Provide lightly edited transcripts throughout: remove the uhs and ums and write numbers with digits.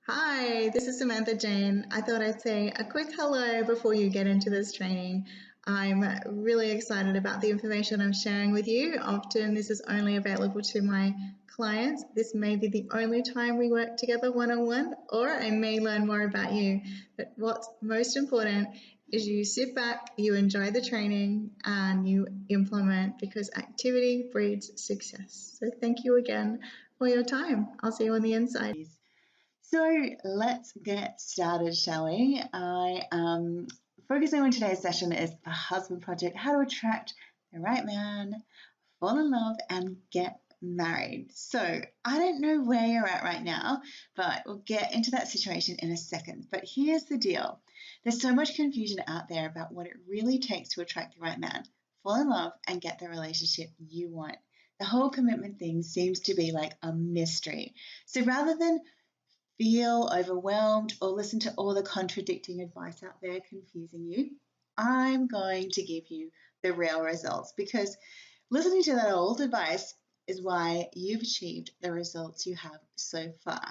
Hi, this is Samantha Jane. I thought I'd say a quick hello before you get into this training. I'm really excited about the information I'm sharing with you. Often this is only available to my clients. This may be the only time we work together one-on-one, or I may learn more about you. But what's most important is you sit back, you enjoy the training, and you implement because activity breeds success. So thank you again for your time. I'll see you on the inside. So let's get started, shall we? I am focusing on today's session is the husband project, how to attract the right man, fall in love, and get married. So I don't know where you're at right now, but we'll get into that situation in a second. But here's the deal. There's so much confusion out there about what it really takes to attract the right man, fall in love, and get the relationship you want. The whole commitment thing seems to be like a mystery. So rather than feel overwhelmed or listen to all the contradicting advice out there confusing you, I'm going to give you the real results because listening to that old advice is why you've achieved the results you have so far.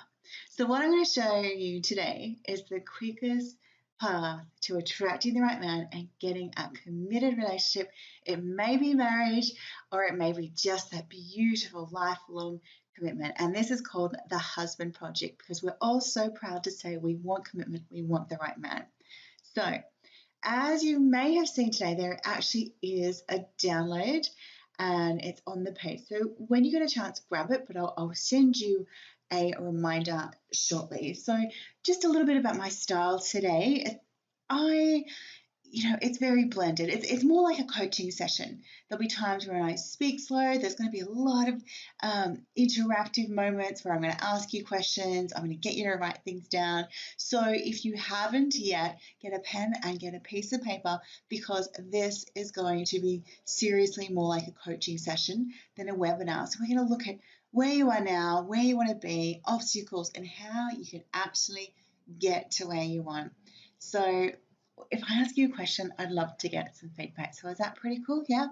So, what I'm going to show you today is the quickest path to attracting the right man and getting a committed relationship. It may be marriage or it may be just that beautiful lifelong commitment. And this is called the husband project because we're all so proud to say we want commitment, we want the right man. So, as you may have seen today, there actually is a download and it's on the page. So when you get a chance, grab it, but I'll send you a reminder shortly. So just a little bit about my style today. I it's very blended. It's more like a coaching session. There'll be times when I speak slow. There's going to be a lot of interactive moments where I'm going to ask you questions. I'm going to get you to write things down. So if you haven't yet, get a pen and get a piece of paper because this is going to be seriously more like a coaching session than a webinar. So we're going to look at where you are now, where you want to be, obstacles, and how you can actually get to where you want. So if I ask you a question, I'd love to get some feedback. So is that pretty cool? Yeah?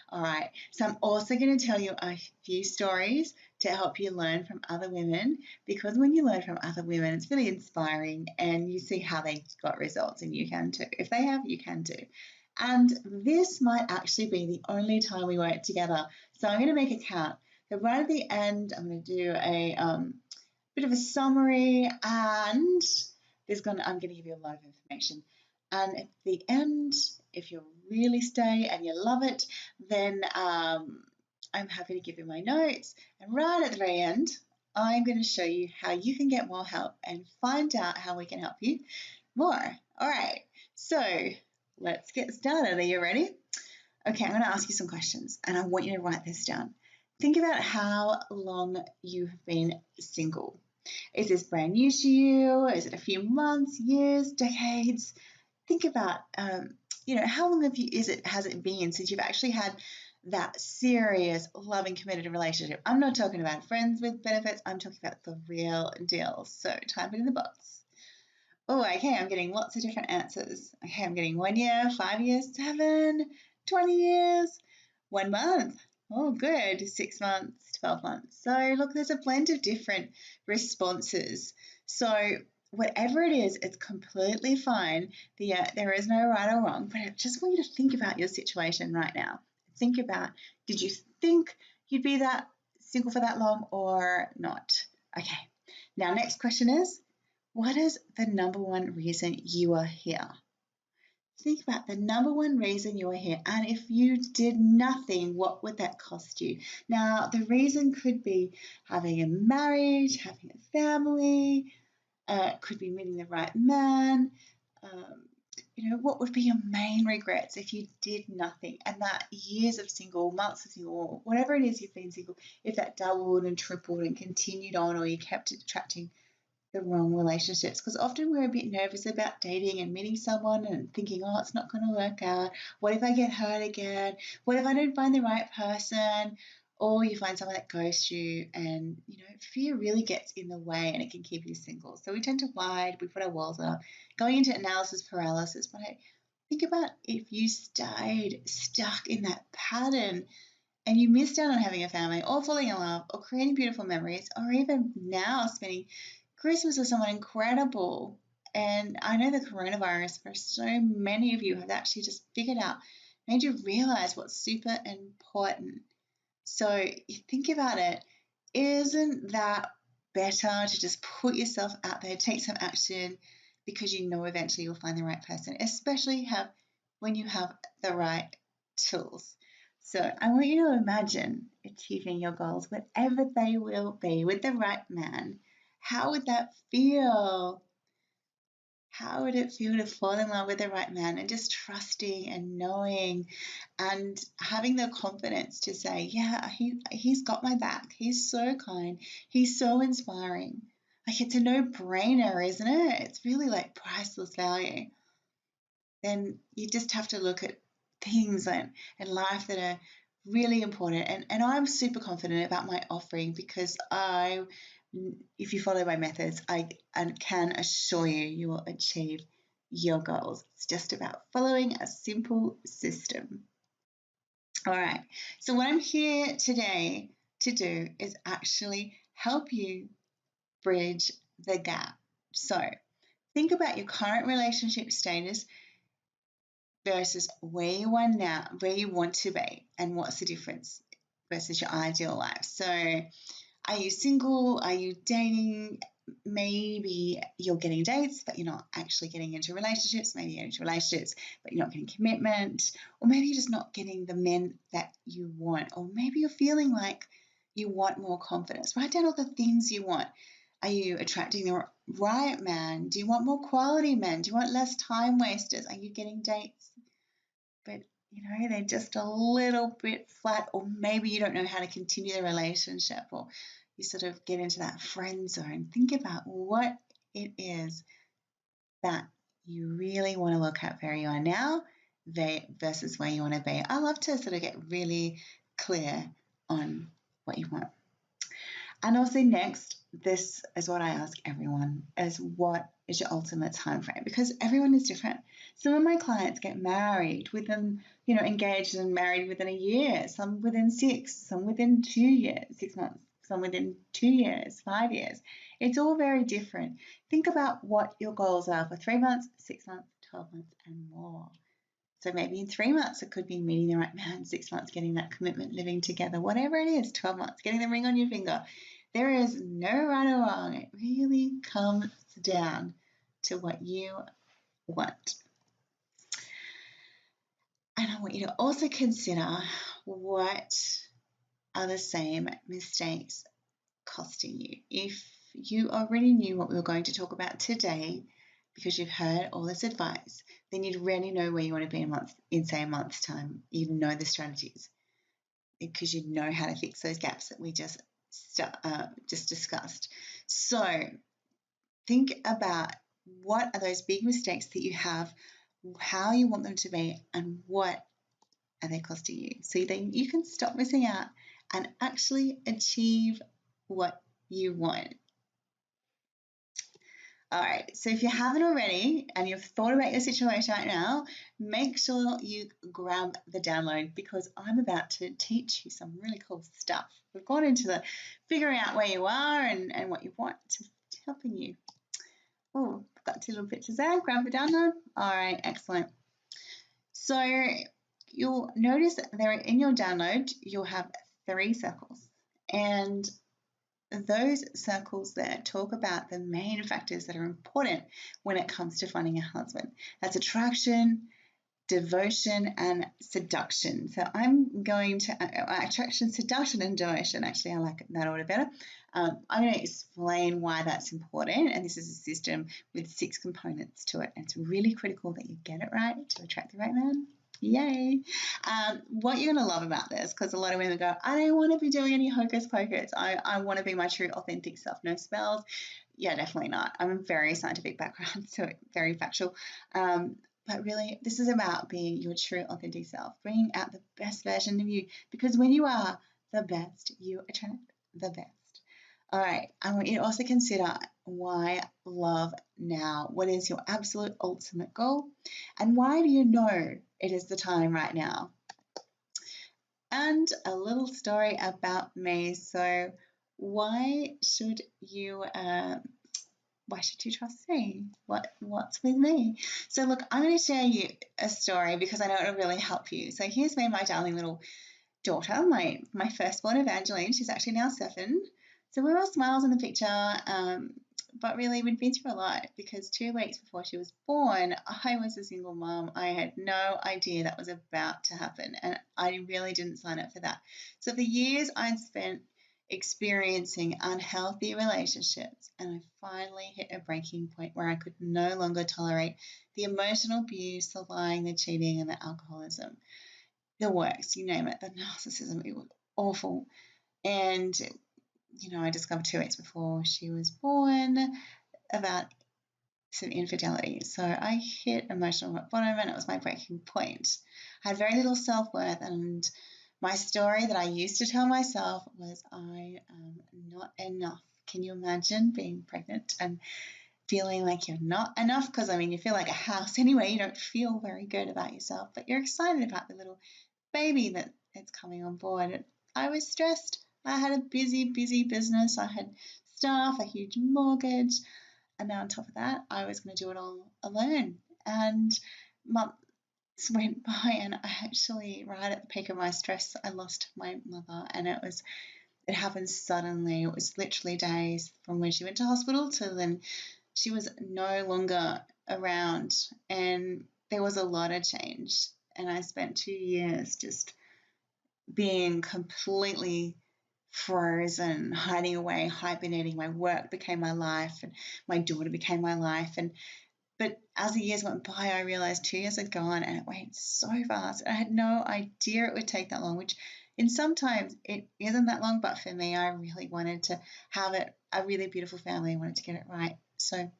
All right. So I'm also going to tell you a few stories to help you learn from other women because when you learn from other women, it's really inspiring and you see how they got results and you can too. If they have, you can too. And this might actually be the only time we work together. So I'm going to make it count. So right at the end, I'm going to do a bit of a summary and I'm going to give you a lot of information. And at the end, if you really stay and you love it, then I'm happy to give you my notes. And right at the very end, I'm going to show you how you can get more help and find out how we can help you more. All right, so let's get started. Are you ready? Okay, I'm going to ask you some questions and I want you to write this down. Think about how long you have been single. Is this brand new to you? Is it a few months, years, decades? Think about, how long has it been since you've actually had that serious, loving, committed relationship? I'm not talking about friends with benefits. I'm talking about the real deal. So type it in the box. Oh, okay, I'm getting lots of different answers. Okay, I'm getting 1 year, 5 years, 7, 20 years, 1 month. Oh, good. 6 months, 12 months. So look, there's a blend of different responses. So whatever it is, it's completely fine. There is no right or wrong, but I just want you to think about your situation right now. Think about, did you think you'd be that single for that long or not? Okay. Now, next question is, what is the number one reason you are here? Think about the number one reason you are here. And if you did nothing, what would that cost you? Now, the reason could be having a marriage, having a family, could be meeting the right man. What would be your main regrets if you did nothing? And that years of single, months of single, whatever it is you've been single, if that doubled and tripled and continued on, or you kept attracting the wrong relationships, because often we're a bit nervous about dating and meeting someone and thinking, oh, it's not going to work out. What if I get hurt again? What if I don't find the right person? Or you find someone that ghosts you, and fear really gets in the way and it can keep you single. So we tend to hide, we put our walls up, going into analysis paralysis. But think about if you stayed stuck in that pattern and you missed out on having a family or falling in love or creating beautiful memories or even now spending Christmas with someone incredible. And I know the coronavirus, for so many of you, have actually just figured out, made you realize what's super important. So you think about it, isn't that better to just put yourself out there, take some action, because you know eventually you'll find the right person, especially when you have the right tools. So I want you to imagine achieving your goals, whatever they will be, with the right man. How would that feel? How would it feel to fall in love with the right man and just trusting and knowing and having the confidence to say, yeah, he's got my back. He's so kind. He's so inspiring. Like, it's a no-brainer, isn't it? It's really like priceless value. Then you just have to look at things in life that are really important. And I'm super confident about my offering because if you follow my methods, I can assure you, you will achieve your goals. It's just about following a simple system. All right, so what I'm here today to do is actually help you bridge the gap. So think about your current relationship status versus where you are now, where you want to be, and what's the difference versus your ideal life. So are you single? Are you dating? Maybe you're getting dates, but you're not actually getting into relationships. Maybe you're getting into relationships, but you're not getting commitment. Or maybe you're just not getting the men that you want. Or maybe you're feeling like you want more confidence. Write down all the things you want. Are you attracting the right man? Do you want more quality men? Do you want less time wasters? Are you getting dates, but they're just a little bit flat, or maybe you don't know how to continue the relationship, or you sort of get into that friend zone? Think about what it is that you really want to look at where you are now versus where you want to be. I love to sort of get really clear on what you want. And also next, this is what I ask everyone, is what is your ultimate time frame? Because everyone is different. Some of my clients get married within, engaged and married within a year, some within 6, some within 2 years, 6 months, some within 2 years, 5 years. It's all very different. Think about what your goals are for 3 months, 6 months, 12 months, and more. So maybe in 3 months, it could be meeting the right man, 6 months, getting that commitment, living together, whatever it is, 12 months, getting the ring on your finger. There is no right or wrong. It really comes down to what you want. And I want you to also consider, what are the same mistakes costing you? If you already knew what we were going to talk about today, because you've heard all this advice, then you'd really know where you want to be in say a month's time. You'd know the strategies because you'd know how to fix those gaps that we just discussed. So think about, what are those big mistakes that you have, how you want them to be, and what are they costing you, so then you can stop missing out and actually achieve what you want. All right, so if you haven't already and you've thought about your situation right now, make sure you grab the download, because I'm about to teach you some really cool stuff. We've gone into the figuring out where you are and what you want to helping you. Oh, I've got 2 little pictures there. Grab the download. All right, excellent. So you'll notice there in your download, you'll have 3 circles. And those circles there talk about the main factors that are important when it comes to finding a husband. That's attraction, devotion, and seduction. So I'm going to attraction, seduction, and devotion. Actually, I like that order better. I'm going to explain why that's important, and this is a system with 6 components to it. And it's really critical that you get it right to attract the right man. Yay! What you're going to love about this, because a lot of women go, I don't want to be doing any hocus pocus. I want to be my true authentic self. No spells. Yeah, definitely not. I'm a very scientific background, so very factual. But really, this is about being your true authentic self, bringing out the best version of you, because when you are the best, you attract the best. All right, I want you to also consider, why love now? What is your absolute ultimate goal? And why do you know it is the time right now? And a little story about me. So why should you why should you trust me? What's with me? So look, I'm going to share you a story because I know it'll really help you. So here's me and my darling little daughter, my firstborn Evangeline. She's actually now 7. So we're all smiles in the picture, but really we'd been through a lot because 2 weeks before she was born, I was a single mom. I had no idea that was about to happen, and I really didn't sign up for that. So for years I'd spent experiencing unhealthy relationships, and I finally hit a breaking point where I could no longer tolerate the emotional abuse, the lying, the cheating, and the alcoholism. The works, you name it, the narcissism, it was awful. And, I discovered 2 weeks before she was born about some infidelity. So I hit emotional rock bottom, and it was my breaking point. I had very little self-worth, and my story that I used to tell myself was, I am not enough. Can you imagine being pregnant and feeling like you're not enough? Because, you feel like a house anyway. You don't feel very good about yourself, but you're excited about the little baby that it's coming on board. I was stressed. I had a busy business. I had staff, a huge mortgage, and now on top of that, I was going to do it all alone. And months went by, and I actually, right at the peak of my stress, I lost my mother, and it happened suddenly. It was literally days from when she went to hospital to then she was no longer around, and there was a lot of change. And I spent 2 years just being completely frozen, hiding away, hibernating. My work became my life, and my daughter became my life. But as the years went by, I realized 2 years had gone, and it went so fast. I had no idea it would take that long, which in sometimes it isn't that long, but for me, I really wanted to have a really beautiful family. I wanted to get it right. So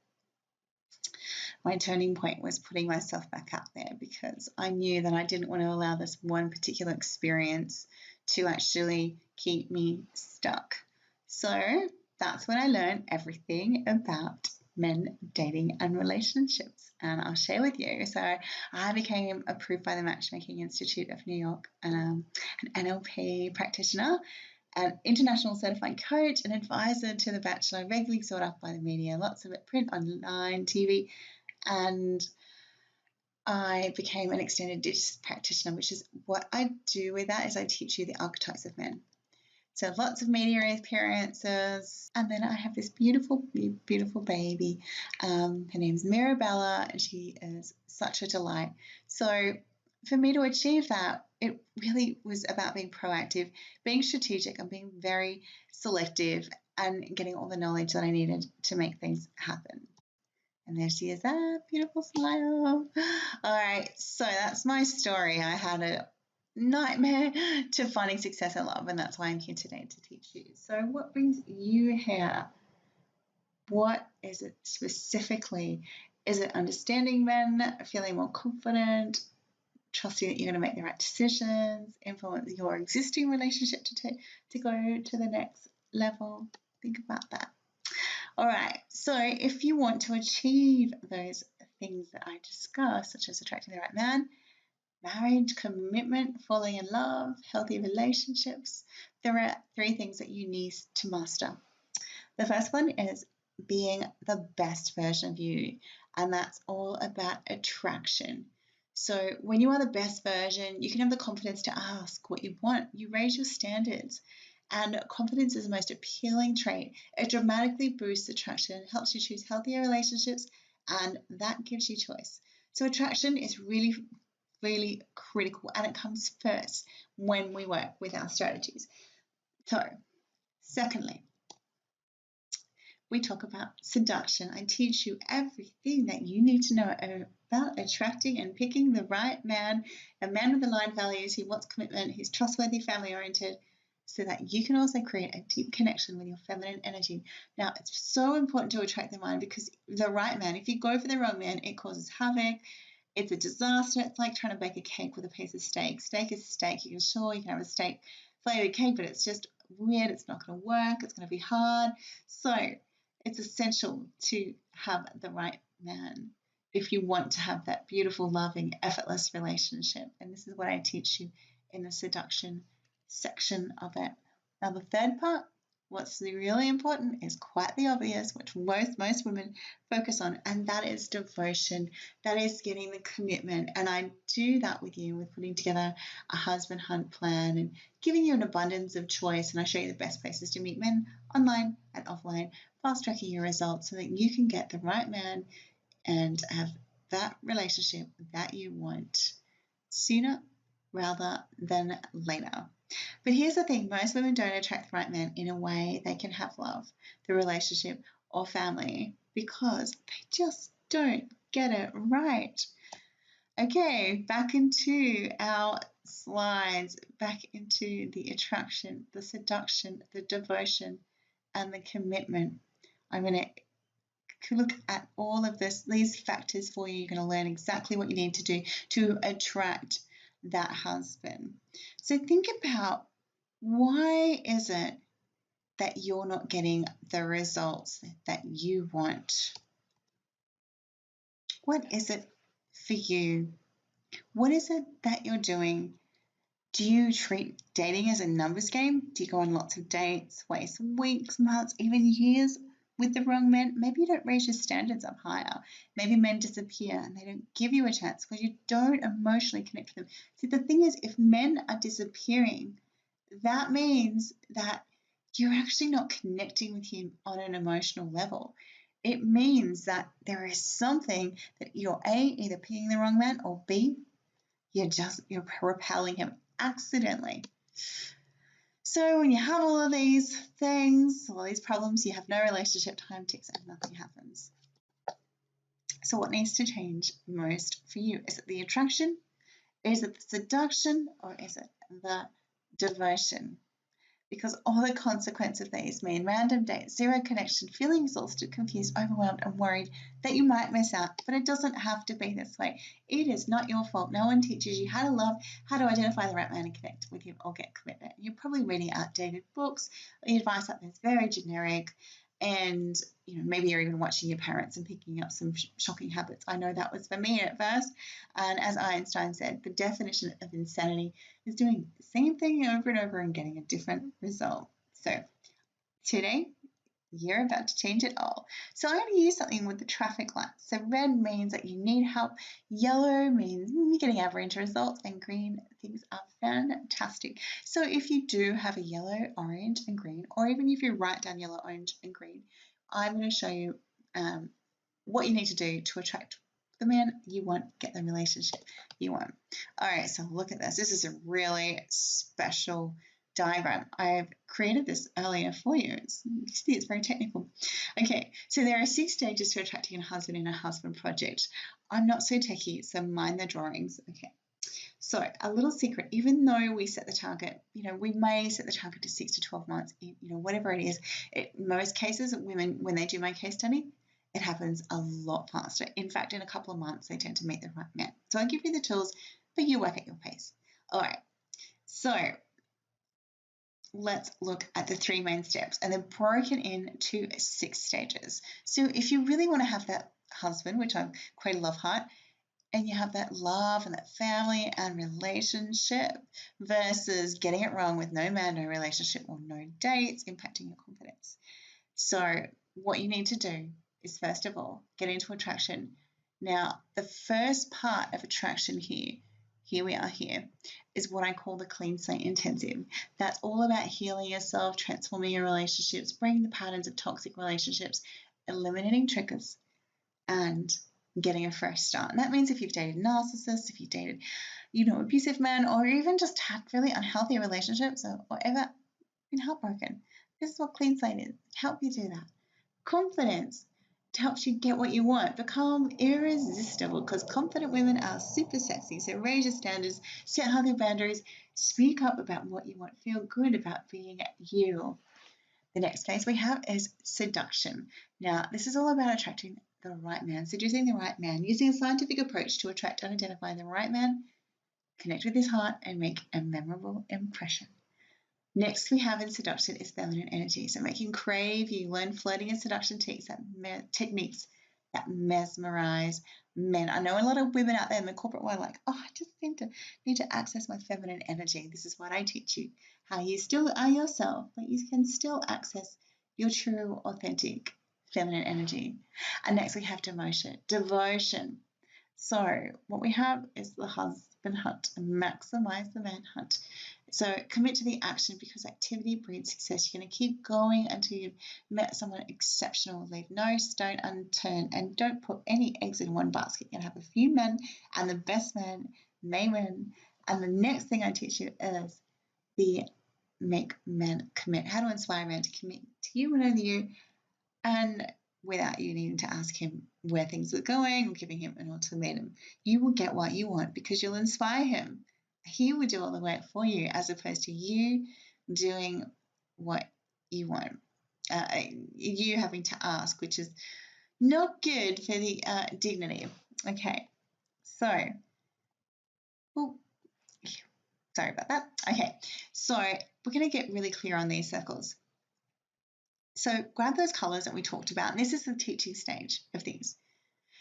my turning point was putting myself back out there, because I knew that I didn't want to allow this one particular experience to actually keep me stuck. So that's when I learned everything about men, dating, and relationships, and I'll share with you. So I became approved by the Matchmaking Institute of New York, an NLP practitioner, an international certified coach, an advisor to The Bachelor, regularly sought after by the media, lots of it, print, online, TV, and I became an extended digits practitioner, which is what I do with that is I teach you the archetypes of men. So lots of media appearances, and then I have this beautiful baby. Her name's Mirabella, and she is such a delight. So for me to achieve that, it really was about being proactive, being strategic, and being very selective, and getting all the knowledge that I needed to make things happen. And there she is, beautiful smile. All right, so that's my story. I had a nightmare to finding success in love, and that's why I'm here today to teach you. So what brings you here? What is it specifically? Is it understanding men, feeling more confident, trusting that you're going to make the right decisions, influence your existing relationship to go to the next level? Think about that. All right, so if you want to achieve those things that I discussed, such as attracting the right man, marriage, commitment, falling in love, healthy relationships, there are 3 things that you need to master. The first one is being the best version of you, and that's all about attraction. So when you are the best version, you can have the confidence to ask what you want. You raise your standards. And confidence is the most appealing trait. It dramatically boosts attraction, helps you choose healthier relationships, and that gives you choice. So attraction is really, really critical, and it comes first when we work with our strategies. So, secondly, we talk about seduction. I teach you everything that you need to know about attracting and picking the right man, a man with aligned values who wants commitment, who's trustworthy, family-oriented, so that you can also create a deep connection with your feminine energy. Now, it's so important to attract the man, because the right man, if you go for the wrong man, it causes havoc. It's a disaster. It's like trying to bake a cake with a piece of steak. Steak is steak. You can have a steak flavored cake, but it's just weird. It's not going to work. It's going to be hard. So it's essential to have the right man if you want to have that beautiful, loving, effortless relationship. And this is what I teach you in the seduction section of it. Now, the third part, What's really important is quite the obvious, which most women focus on, and that is devotion. That is getting the commitment. And I do that with you with putting together a husband hunt plan and giving you an abundance of choice. And I show you the best places to meet men online and offline, fast tracking your results so that you can get the right man and have that relationship that you want sooner rather than later. But here's the thing, most women don't attract the right man in a way they can have love, the relationship, or family because they just don't get it right. Okay, back into our slides, back into the attraction, the seduction, the devotion, and the commitment. I'm going to look at all of these factors for you. You're going to learn exactly what you need to do to attract that husband. So think about, why is it that you're not getting the results that you want? What is it for you? What is it that you're doing? Do you treat dating as a numbers game? Do you go on lots of dates, waste weeks, months, even years with the wrong men? Maybe you don't raise your standards up higher. Maybe men disappear and they don't give you a chance because you don't emotionally connect with them. See, the thing is, if men are disappearing, that means that you're actually not connecting with him on an emotional level. It means that there is something that you're A, either picking the wrong man, or B, you're repelling him accidentally. So when you have all of these things, all these problems, you have no relationship, time ticks and nothing happens. So what needs to change most for you? Is it the attraction? Is it the seduction? Or is it the devotion? Because all the consequence of these mean random dates, zero connection, feeling exhausted, confused, overwhelmed, and worried that you might miss out. But it doesn't have to be this way. It is not your fault. No one teaches you how to love, how to identify the right man and connect with him or get commitment. You're probably reading outdated books. The advice out there is very generic. And maybe you're even watching your parents and picking up some shocking habits. I know that was for me at first. And as Einstein said, the definition of insanity is doing the same thing over and over and getting a different result. So today, you're about to change it all. So I'm going to use something with the traffic lights. So red means that you need help, yellow means you're getting average results, and green, things are fantastic. So if you do have a yellow, orange, and green, or even if you write down yellow, orange, and green, I'm going to show you what you need to do to attract the man you want, get the relationship you want. All right, so look at this. This is a really special diagram. I've created this earlier for you. You see, it's very technical. Okay, so there are 6 stages to attracting a husband in a husband project. I'm not so techie, so mind the drawings. Okay, so a little secret, even though we set the target, we may set the target to 6 to 12 months, whatever it is. In most cases, women, when they do my case study, it happens a lot faster. In fact, in a couple of months, they tend to meet the right man. So I'll give you the tools, but you work at your pace. All right, so let's look at the 3 main steps, and they're broken into 6 stages. So if you really want to have that husband, which I'm quite a love heart, and you have that love and that family and relationship versus getting it wrong with no man, no relationship, or no dates, impacting your confidence. So what you need to do is, first of all, get into attraction. Now, the first part of attraction here we are here, is what I call the Clean Slate Intensive. That's all about healing yourself, transforming your relationships, breaking the patterns of toxic relationships, eliminating triggers, and getting a fresh start. And that means if you've dated narcissists, if you've dated, abusive men, or even just had really unhealthy relationships or ever been heartbroken, this is what Clean Slate is. Help you do that. Confidence. It helps you get what you want. Become irresistible, because confident women are super sexy. So raise your standards, set healthy boundaries, speak up about what you want, feel good about being you. The next phase we have is seduction. Now, this is all about attracting the right man, seducing the right man, using a scientific approach to attract and identify the right man, connect with his heart, and make a memorable impression. Next we have in seduction is feminine energy. So make him crave you. Learn flirting and seduction techniques that mesmerize men. I know a lot of women out there in the corporate world are like, oh, I just need to access my feminine energy. This is what I teach you, how you still are yourself, but you can still access your true, authentic feminine energy. And next we have devotion. Devotion. So what we have is the husband hunt, maximize the man hunt. So commit to the action because activity breeds success. You're going to keep going until you've met someone exceptional. Leave no stone unturned and don't put any eggs in one basket. You're going to have a few men and the best men may win. And the next thing I teach you is the make men commit. How to inspire men to commit to you and only you, and without you needing to ask him where things are going or giving him an ultimatum. You will get what you want because you'll inspire him. He will do all the work for you as opposed to you doing what you want, you having to ask, which is not good for the dignity. Okay, so, oh, sorry about that. Okay, so we're going to get really clear on these circles. So grab those colours that we talked about, and this is the teaching stage of things.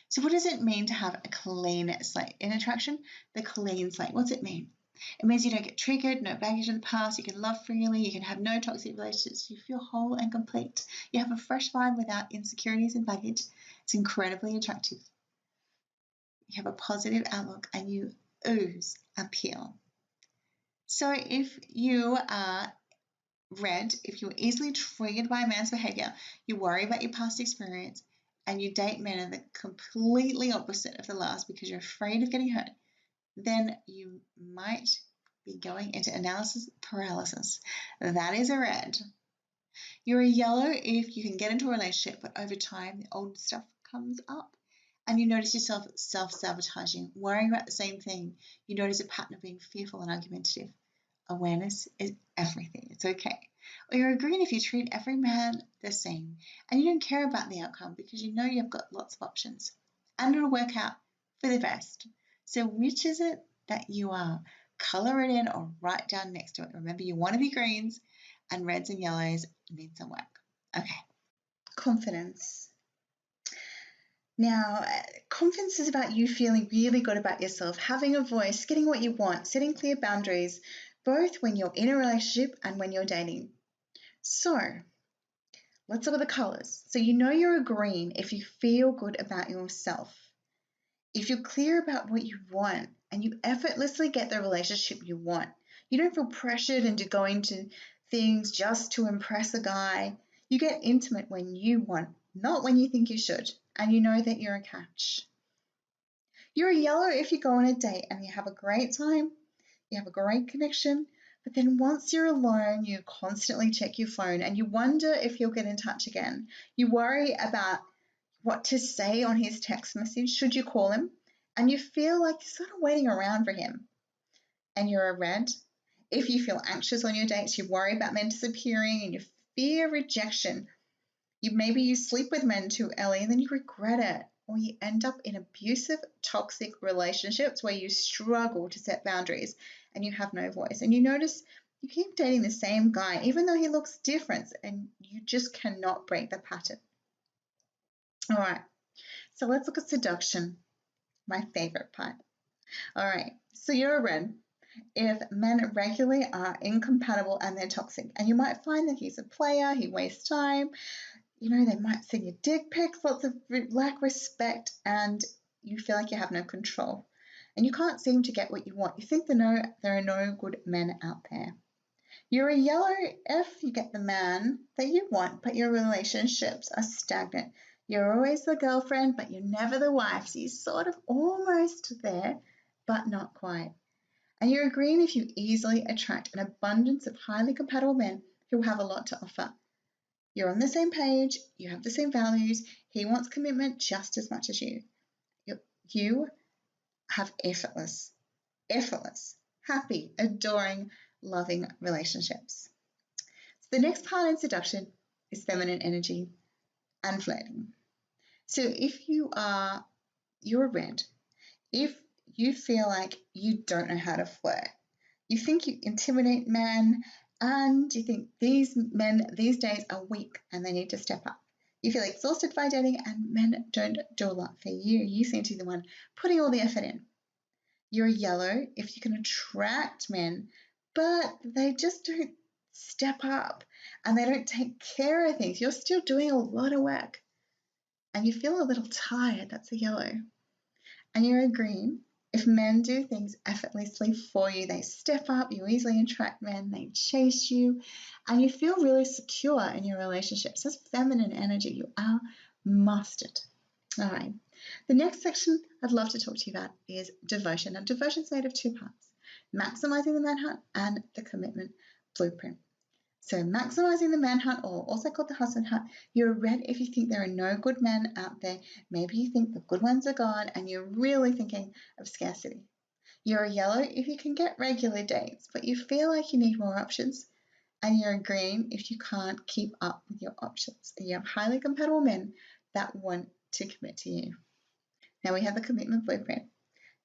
So what does it mean to have a clean slate in attraction? The clean slate, what's it mean? It means you don't get triggered, no baggage in the past, you can love freely, you can have no toxic relationships, you feel whole and complete. You have a fresh vibe without insecurities and baggage. It's incredibly attractive. You have a positive outlook and you ooze appeal. So if you are red, if you're easily triggered by a man's behavior, you worry about your past experience, and you date men that are completely opposite of the last because you're afraid of getting hurt, then you might be going into analysis paralysis. That is a red. You're a yellow if you can get into a relationship, but over time the old stuff comes up and you notice yourself self-sabotaging, worrying about the same thing. You notice a pattern of being fearful and argumentative. Awareness is everything. It's okay. Or you're a green if you treat every man the same and you don't care about the outcome because you know you've got lots of options and it'll work out for the best. So which is it that you are? Color it in or write down next to it. Remember, you want to be greens and reds and yellows need some work. Okay. Confidence. Now, confidence is about you feeling really good about yourself, having a voice, getting what you want, setting clear boundaries, both when you're in a relationship and when you're dating. So, let's look at the colours. So you know you're a green if you feel good about yourself. If you're clear about what you want and you effortlessly get the relationship you want, you don't feel pressured into going to things just to impress a guy. You get intimate when you want, not when you think you should, and you know that you're a catch. You're a yellow if you go on a date and you have a great time, you have a great connection, but then once you're alone, you constantly check your phone and you wonder if you'll get in touch again. You worry about what to say on his text message, should you call him, and you feel like you're sort of waiting around for him. And you're a red. If you feel anxious on your dates, you worry about men disappearing and you fear rejection. Maybe you sleep with men too early and then you regret it, or you end up in abusive, toxic relationships where you struggle to set boundaries and you have no voice. And you notice you keep dating the same guy even though he looks different and you just cannot break the pattern. All right, so let's look at seduction, my favorite part. All right, so you're a red if men regularly are incompatible and they're toxic, and you might find that he's a player, he wastes time, you know, they might send you dick pics, lots of lack respect, and you feel like you have no control, and you can't seem to get what you want. You think there are no good men out there. You're a yellow if you get the man that you want, but your relationships are stagnant. You're always the girlfriend, but you're never the wife. So you're sort of almost there, but not quite. And you're a green if you easily attract an abundance of highly compatible men who have a lot to offer. You're on the same page, you have the same values, he wants commitment just as much as you. You have effortless, happy, adoring, loving relationships. So the next part in seduction is feminine energy and flirting. So if you're a red, if you feel like you don't know how to flirt, you think you intimidate men, and you think these men these days are weak and they need to step up, You feel exhausted by dating, and men don't do a lot for you. You seem to be the one putting all the effort in. You're a yellow if you can attract men, but they just don't step up and they don't take care of things. You're still doing a lot of work and you feel a little tired. That's a yellow. And you're a green. If men do things effortlessly for you, they step up, you easily attract men, they chase you, and you feel really secure in your relationships. That's feminine energy. You are mastered. All right. The next section I'd love to talk to you about is devotion. And devotion is made of two parts, maximizing the manhunt and the commitment blueprint. So maximizing the manhunt, or also called the husband hunt, you're a red if you think there are no good men out there. Maybe you think the good ones are gone and you're really thinking of scarcity. You're a yellow if you can get regular dates, but you feel like you need more options. And you're a green if you can't keep up with your options. And you have highly compatible men that want to commit to you. Now we have the commitment blueprint.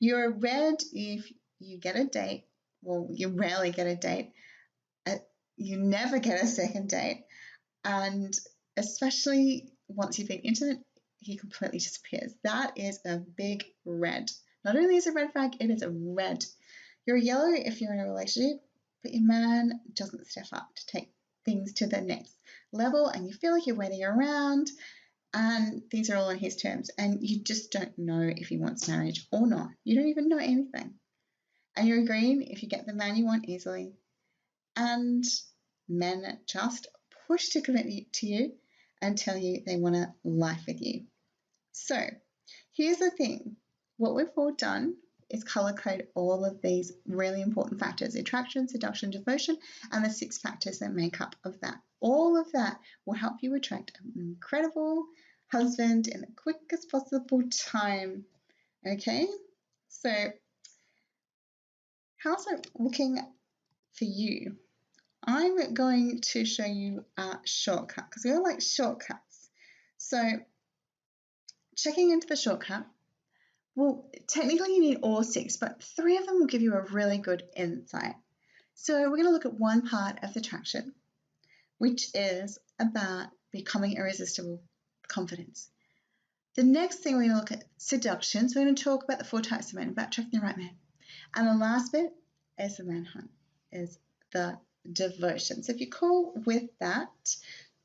You're a red if you get a date. Well, you rarely get a date. You never get a second date. And especially once you've been intimate, he completely disappears. That is a big red. Not only is it a red flag, it is a red. You're a yellow if you're in a relationship, but your man doesn't step up to take things to the next level and you feel like you're waiting around and things are all on his terms and you just don't know if he wants marriage or not. You don't even know anything. And you're a green if you get the man you want easily. And men just push to commit to you and tell you they want a life with you. So here's the thing. What we've all done is color code all of these really important factors: attraction, seduction, devotion, and the 6 factors that make up of that. All of that will help you attract an incredible husband in the quickest possible time. Okay? So how's it looking for you? I'm going to show you a shortcut because we all like shortcuts. So checking into the shortcut, well, technically you need all 6, but 3 of them will give you a really good insight. So we're going to look at one part of the attraction, which is about becoming irresistible, confidence. The next thing we're going to look at seduction. So we're going to talk about the 4 types of men, about attracting the right man. And the last bit is the manhunt, is the devotion. So if you're cool with that,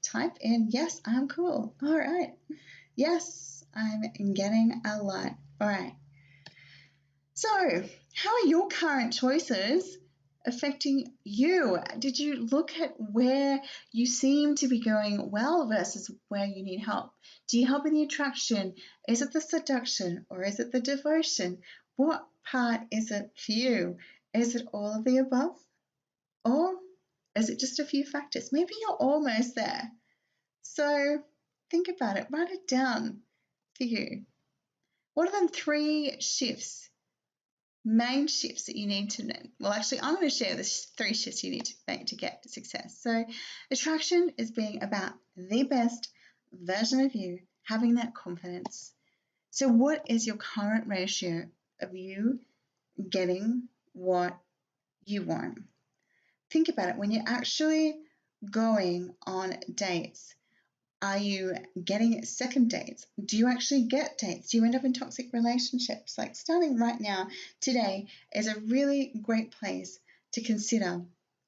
type in, yes, I'm cool. All right. Yes, I'm getting a lot. All right. So how are your current choices affecting you? Did you look at where you seem to be going well versus where you need help? Do you help in the attraction? Is it the seduction or is it the devotion? What part is it for you? Is it all of the above? Or is it just a few factors? Maybe you're almost there. So think about it, write it down for you. What are the 3 shifts, main shifts that you need to know? Well, actually, I'm going to share the 3 shifts you need to make to get success. So attraction is being about the best version of you, having that confidence. So what is your current ratio of you getting what you want? Think about it. When you're actually going on dates, are you getting second dates? Do you actually get dates? Do you end up in toxic relationships? Like starting right now, today is a really great place to consider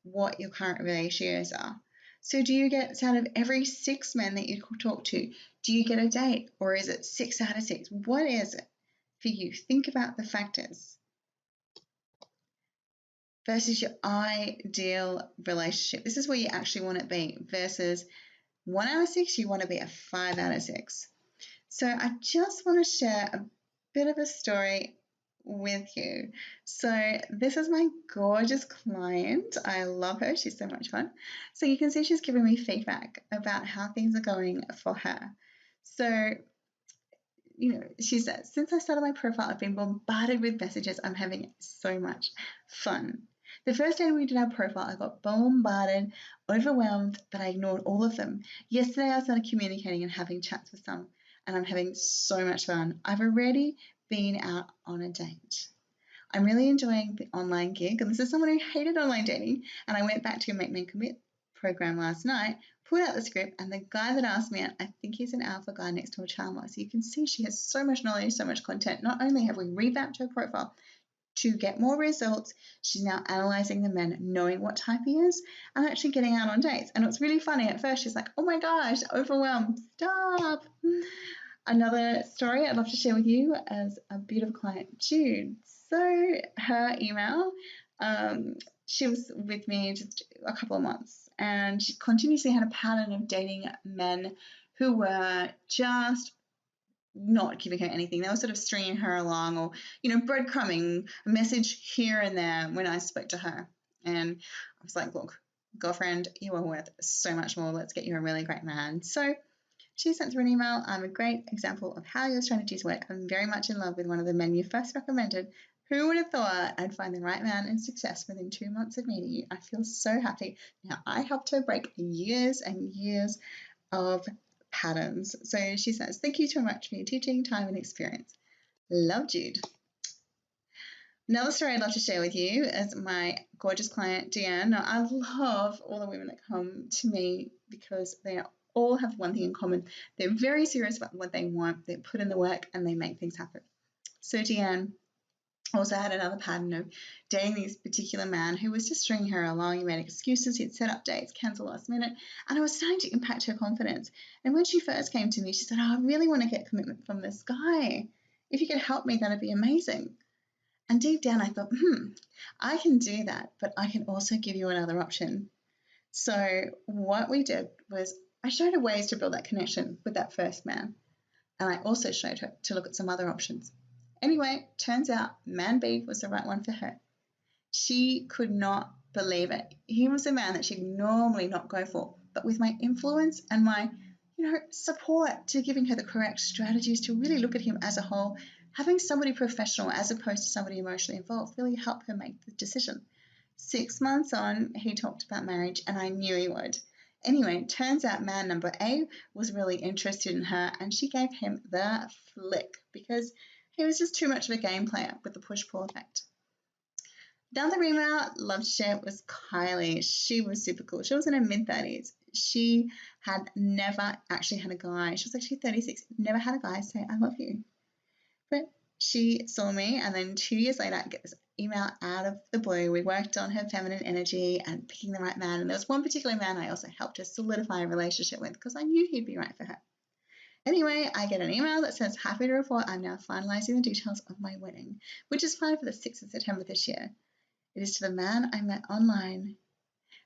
what your current ratios are. So do you get, out of every 6 men that you talk to, do you get a date? Or is it 6 out of 6? What is it for you? Think about the factors versus your ideal relationship. This is where you actually want to be versus 1 out of 6, you want to be a 5 out of 6. So I just want to share a bit of a story with you. So this is my gorgeous client. I love her. She's so much fun. So you can see she's giving me feedback about how things are going for her. So, she says, since I started my profile, I've been bombarded with messages. I'm having so much fun. The first day we did our profile, I got bombarded, overwhelmed, but I ignored all of them. Yesterday, I started communicating and having chats with some, and I'm having so much fun. I've already been out on a date. I'm really enjoying the online gig, and this is someone who hated online dating, and I went back to a Make Men Commit program last night, pulled out the script, and the guy that asked me out, I think he's an alpha guy next to a charmer. So you can see she has so much knowledge, so much content. Not only have we revamped her profile to get more results, she's now analyzing the men, knowing what type he is, and actually getting out on dates. And it's really funny. At first, she's like, oh my gosh, overwhelmed. Stop. Another story I'd love to share with you as a beautiful client, Jude. So her email, she was with me just a couple of months, and she continuously had a pattern of dating men who were just not giving her anything. They were sort of stringing her along, or, breadcrumbing a message here and there when I spoke to her. And I was like, look, girlfriend, you are worth so much more. Let's get you a really great man. So she sent through an email. I'm a great example of how your strategies work. I'm very much in love with one of the men you first recommended. Who would have thought I'd find the right man and success within 2 months of meeting you? I feel so happy. Now, I helped her break years and years of patterns. So she says, thank you so much for your teaching, time, and experience. Love, Jude. Another story I'd love to share with you is my gorgeous client, Deanne. Now, I love all the women that come to me because they all have one thing in common. They're very serious about what they want. They put in the work and they make things happen. So Deanne also had another pattern of dating this particular man who was just stringing her along. He made excuses, he'd set up dates, cancel last minute, and it was starting to impact her confidence. And when she first came to me, she said, oh, I really want to get commitment from this guy. If you could help me, that'd be amazing. And deep down I thought, I can do that, but I can also give you another option. So what we did was I showed her ways to build that connection with that first man. And I also showed her to look at some other options. Anyway, turns out man B was the right one for her. She could not believe it. He was a man that she'd normally not go for. But with my influence and my, support to giving her the correct strategies to really look at him as a whole, having somebody professional as opposed to somebody emotionally involved really helped her make the decision. 6 months on, he talked about marriage, and I knew he would. Anyway, turns out man number A was really interested in her, and she gave him the flick because he was just too much of a game player with the push-pull effect. Another email I'd love to share was Kylie. She was super cool. She was in her mid-30s. She had never actually had a guy. She was actually 36, never had a guy say, I love you. But she saw me, and then 2 years later, I get this email out of the blue. We worked on her feminine energy and picking the right man. And there was one particular man I also helped her solidify a relationship with because I knew he'd be right for her. Anyway, I get an email that says, happy to report I'm now finalizing the details of my wedding, which is planned for the 6th of September this year. It is to the man I met online.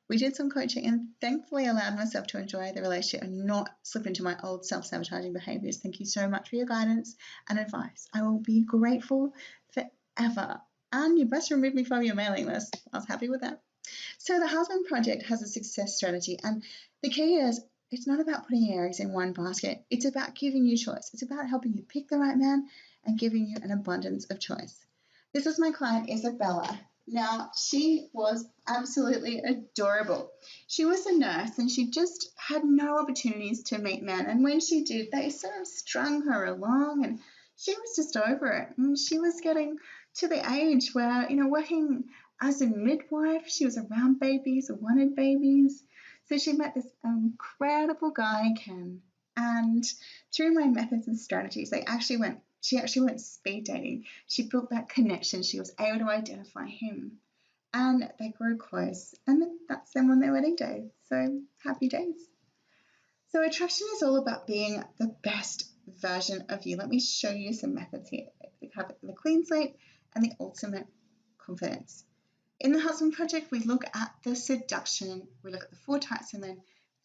We did some coaching and thankfully allowed myself to enjoy the relationship and not slip into my old self-sabotaging behaviors. Thank you so much for your guidance and advice. I will be grateful forever. And you best remove me from your mailing list. I was happy with that. So the Husband Project has a success strategy, and the key is it's not about putting your eggs in one basket. It's about giving you choice. It's about helping you pick the right man and giving you an abundance of choice. This is my client, Isabella. Now, she was absolutely adorable. She was a nurse and she just had no opportunities to meet men. And when she did, they sort of strung her along and she was just over it. And she was getting to the age where, working as a midwife, she was around babies, wanted babies. So she met this incredible guy, Ken. And through my methods and strategies, she actually went speed dating. She built that connection. She was able to identify him. And they grew close. And that's them on their wedding day. So happy days. So attraction is all about being the best version of you. Let me show you some methods here. We have the clean slate and the ultimate confidence. In the Husband Project, we look at the seduction, we look at the 4 types, and then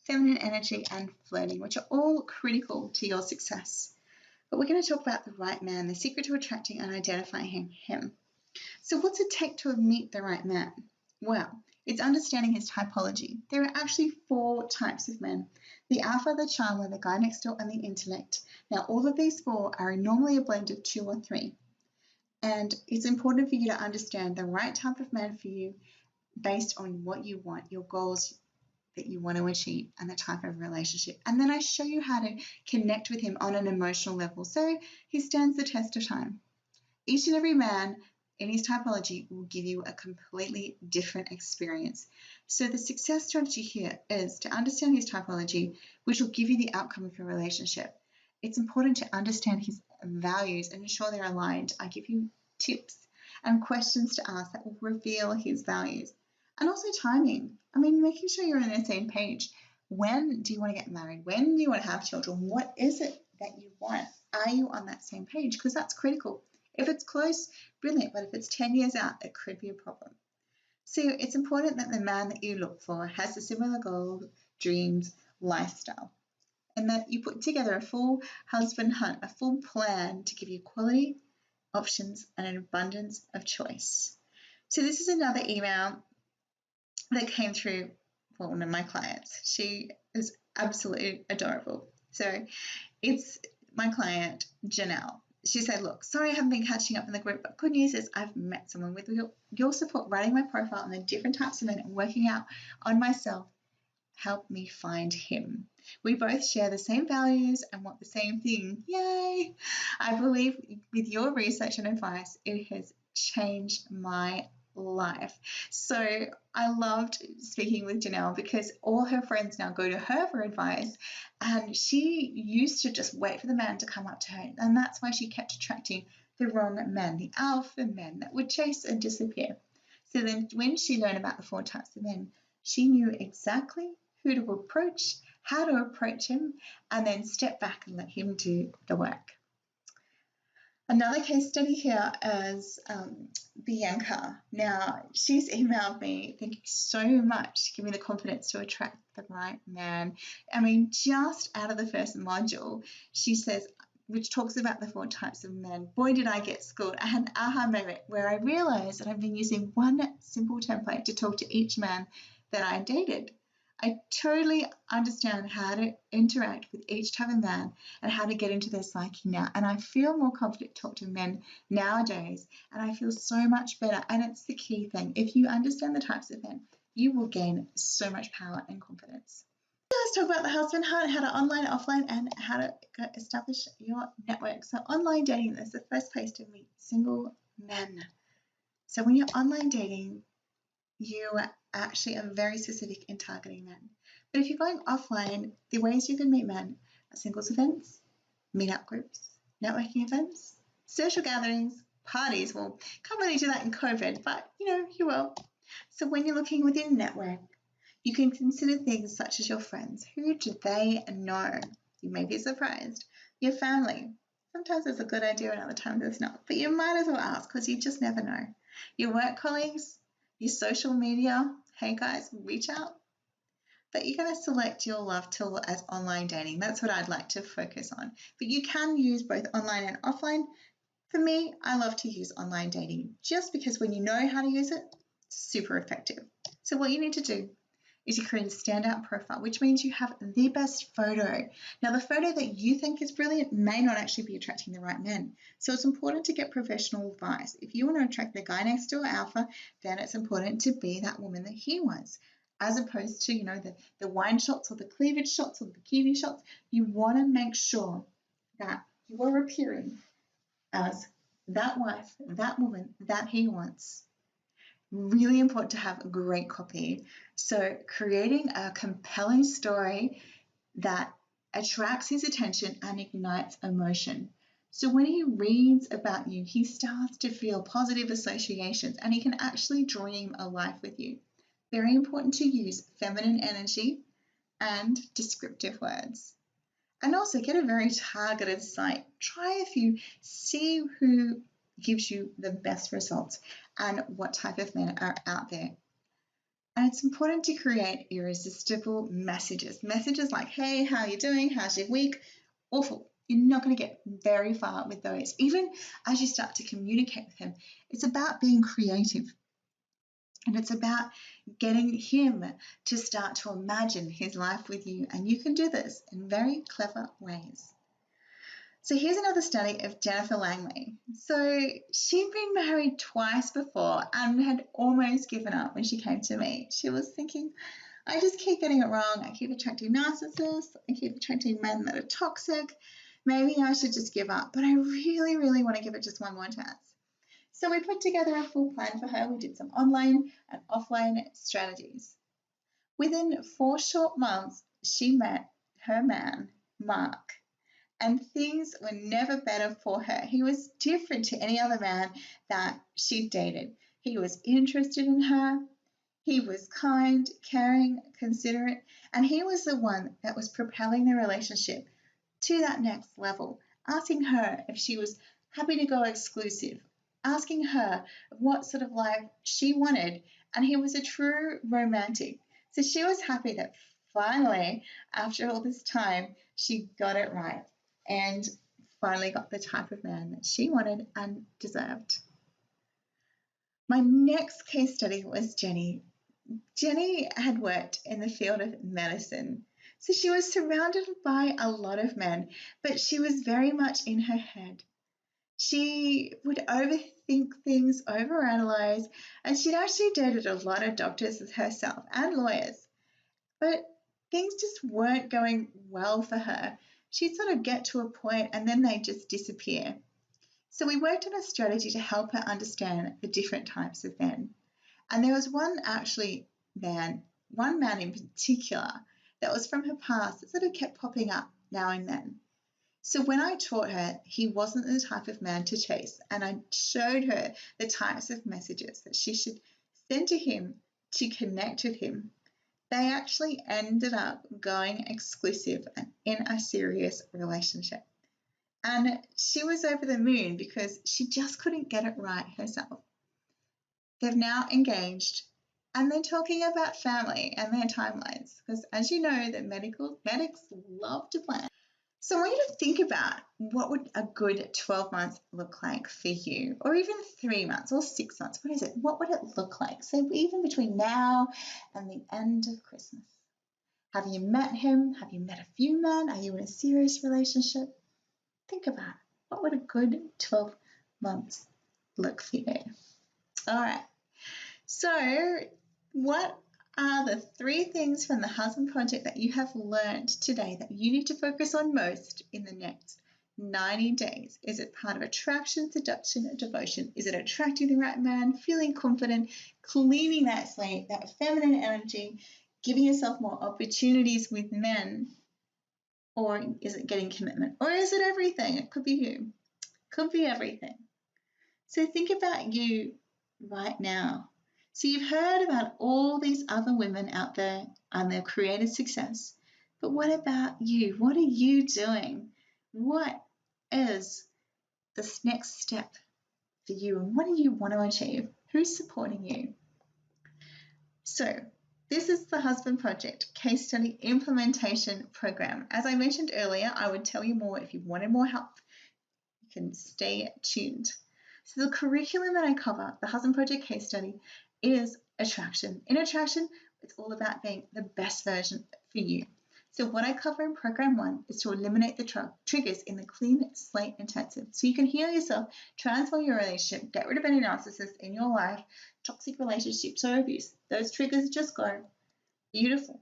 feminine energy and flirting, which are all critical to your success. But we're going to talk about the right man, the secret to attracting and identifying him. So what's it take to meet the right man? Well, it's understanding his typology. There are actually 4 types of men: the alpha, the charmer, the guy next door, and the intellect. Now, all of these 4 are normally a blend of 2 or 3. And it's important for you to understand the right type of man for you based on what you want, your goals that you want to achieve, and the type of relationship. And then I show you how to connect with him on an emotional level so he stands the test of time. Each and every man in his typology will give you a completely different experience. So the success strategy here is to understand his typology, which will give you the outcome of your relationship. It's important to understand his values and ensure they're aligned. I give you tips and questions to ask that will reveal his values. And also timing. I mean, making sure you're on the same page. When do you want to get married? When do you want to have children? What is it that you want? Are you on that same page? Because that's critical. If it's close, brilliant. But if it's 10 years out, it could be a problem. So it's important that the man that you look for has a similar goal, dreams, lifestyle, and that you put together a full husband hunt, a full plan to give you quality, options, and an abundance of choice. So this is another email that came through for one of my clients. She is absolutely adorable. So it's my client, Janelle. She said, look, sorry I haven't been catching up in the group, but good news is I've met someone with your support, writing my profile and the different types of men and working out on myself helped me find him. We both share the same values and want the same thing. Yay! I believe with your research and advice, it has changed my life. So I loved speaking with Janelle because all her friends now go to her for advice, and she used to just wait for the man to come up to her, and that's why she kept attracting the wrong men, the alpha men that would chase and disappear. So then when she learned about the 4 types of men, she knew exactly who to approach, how to approach him, and then step back and let him do the work. Another case study here is Bianca. Now, she's emailed me, thank you so much to give me the confidence to attract the right man. I mean, just out of the first module, she says, which talks about the 4 types of men. Boy, did I get schooled. I had an aha moment where I realized that I've been using one simple template to talk to each man that I dated. I totally understand how to interact with each type of man and how to get into their psyche now. And I feel more confident to talk to men nowadays, and I feel so much better. And it's the key thing. If you understand the types of men, you will gain so much power and confidence. Let's talk about the husband hunt, how to online, offline, and how to establish your network. So online dating is the first place to meet single men. So when you're online dating, you actually are very specific in targeting men. But if you're going offline, the ways you can meet men are singles events, meetup groups, networking events, social gatherings, parties. Well, can't really do that in COVID, but you will. So when you're looking within network, you can consider things such as your friends. Who do they know? You may be surprised. Your family. Sometimes it's a good idea and other times it's not. But you might as well ask because you just never know. Your work colleagues, your social media. Hey guys, reach out. But you're going to select your love tool as online dating. That's what I'd like to focus on. But you can use both online and offline. For me, I love to use online dating just because when you know how to use it, it's super effective. So what you need to do is you create a standout profile, which means you have the best photo. Now, the photo that you think is brilliant may not actually be attracting the right men. So it's important to get professional advice. If you want to attract the guy next door, alpha, then it's important to be that woman that he was, as opposed to, the wine shots or the cleavage shots or the bikini shots. You want to make sure that you are appearing as that wife, that woman that he wants. Really important to have great copy. So creating a compelling story that attracts his attention and ignites emotion. So when he reads about you, he starts to feel positive associations and he can actually dream a life with you. Very important to use feminine energy and descriptive words. And also get a very targeted site. Try a few, see who gives you the best results and what type of men are out there. And it's important to create irresistible messages. Messages like, hey, how are you doing? How's your week? Awful. You're not going to get very far with those. Even as you start to communicate with him, it's about being creative. And it's about getting him to start to imagine his life with you. And you can do this in very clever ways. So here's another study of Jennifer Langley. So she'd been married twice before and had almost given up when she came to me. She was thinking, I just keep getting it wrong. I keep attracting narcissists. I keep attracting men that are toxic. Maybe I should just give up. But I really, really want to give it just one more chance. So we put together a full plan for her. We did some online and offline strategies. Within 4 short months, she met her man, Mark, and things were never better for her. He was different to any other man that she dated. He was interested in her, he was kind, caring, considerate, and he was the one that was propelling the relationship to that next level, asking her if she was happy to go exclusive, asking her what sort of life she wanted, and he was a true romantic. So she was happy that finally, after all this time, she got it right and finally got the type of man that she wanted and deserved. My next case study was Jenny. Jenny had worked in the field of medicine, so she was surrounded by a lot of men, but she was very much in her head. She would overthink things, overanalyze, and she'd actually dated a lot of doctors herself and lawyers, but things just weren't going well for her. She'd sort of get to a point and then they'd just disappear. So we worked on a strategy to help her understand the different types of men. And there was one man in particular that was from her past that sort of kept popping up now and then. So when I taught her, he wasn't the type of man to chase, and I showed her the types of messages that she should send to him to connect with him, they actually ended up going exclusive in a serious relationship. And she was over the moon because she just couldn't get it right herself. They've now engaged and they're talking about family and their timelines because, as you know, the medics love to plan. So I want you to think about what would a good 12 months look like for you, or even 3 months or 6 months. What is it? What would it look like? So even between now and the end of Christmas. Have you met him? Have you met a few men? Are you in a serious relationship? Think about it. What would a good 12 months look for you? All right. So what are the 3 things from the Husband Project that you have learned today that you need to focus on most in the next 90 days? Is it part of attraction, seduction, or devotion? Is it attracting the right man, feeling confident, cleaning that slate, that feminine energy, giving yourself more opportunities with men? Or is it getting commitment? Or is it everything? It could be you. Could be everything. So think about you right now. So you've heard about all these other women out there and their created success. But what about you? What are you doing? What is this next step for you? And what do you want to achieve? Who's supporting you? So this is the Husband Project Case Study Implementation Program. As I mentioned earlier, I would tell you more if you wanted more help. You can stay tuned. So the curriculum that I cover, the Husband Project Case Study, is attraction. In attraction, it's all about being the best version for you. So what I cover in Program 1 is to eliminate the triggers in the Clean Slate Intensive. So you can heal yourself, transform your relationship, get rid of any narcissists in your life, toxic relationships or abuse. Those triggers just go. Beautiful.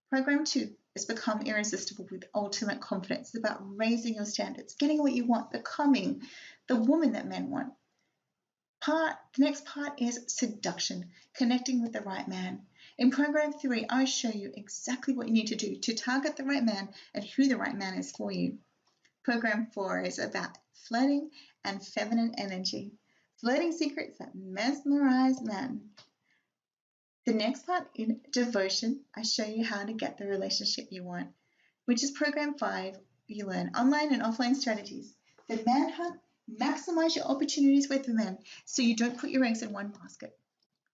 Program 2 is Become Irresistible with Ultimate Confidence. It's about raising your standards, getting what you want, becoming the woman that men want. The next part is seduction, connecting with the right man. In Program 3, I show you exactly what you need to do to target the right man and who the right man is for you. Program 4 is about flirting and feminine energy, flirting secrets that mesmerize men. The next part, in devotion, I show you how to get the relationship you want, which is Program 5. You learn online and offline strategies. The man hunt, maximize your opportunities with the men so you don't put your eggs in one basket.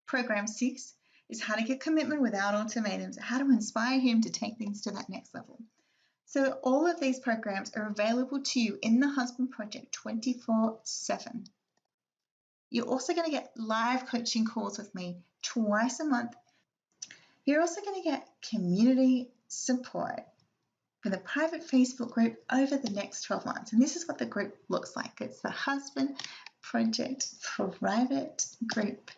Program 6 is how to get commitment without ultimatums, how to inspire him to take things to that next level. So all of these programs are available to you in the Husband Project 24/7. You're also going to get live coaching calls with me twice a month. You're also going to get community support with a private Facebook group over the next 12 months. And this is what the group looks like. It's the Husband Project private group.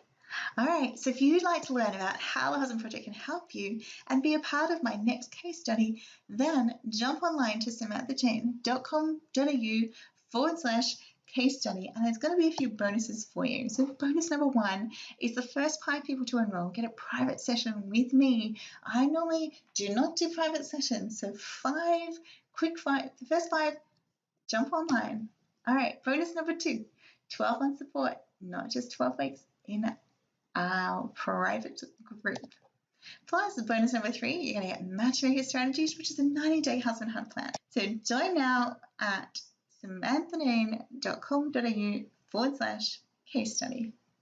All right, so if you'd like to learn about how the Husband Project can help you and be a part of my next case study, then jump online to samanthajane.com.au/case case study, and there's going to be a few bonuses for you. So bonus number 1 is the first 5 people to enroll get a private session with me. I normally do not do private sessions, so the first 5, jump online. All right, bonus number 2, 12-month support, not just 12 weeks in our private group. Plus, bonus number 3, you're going to get matchmaker strategies, which is a 90-day husband hunt plan. So join now at samanthanoon.com.au/case study.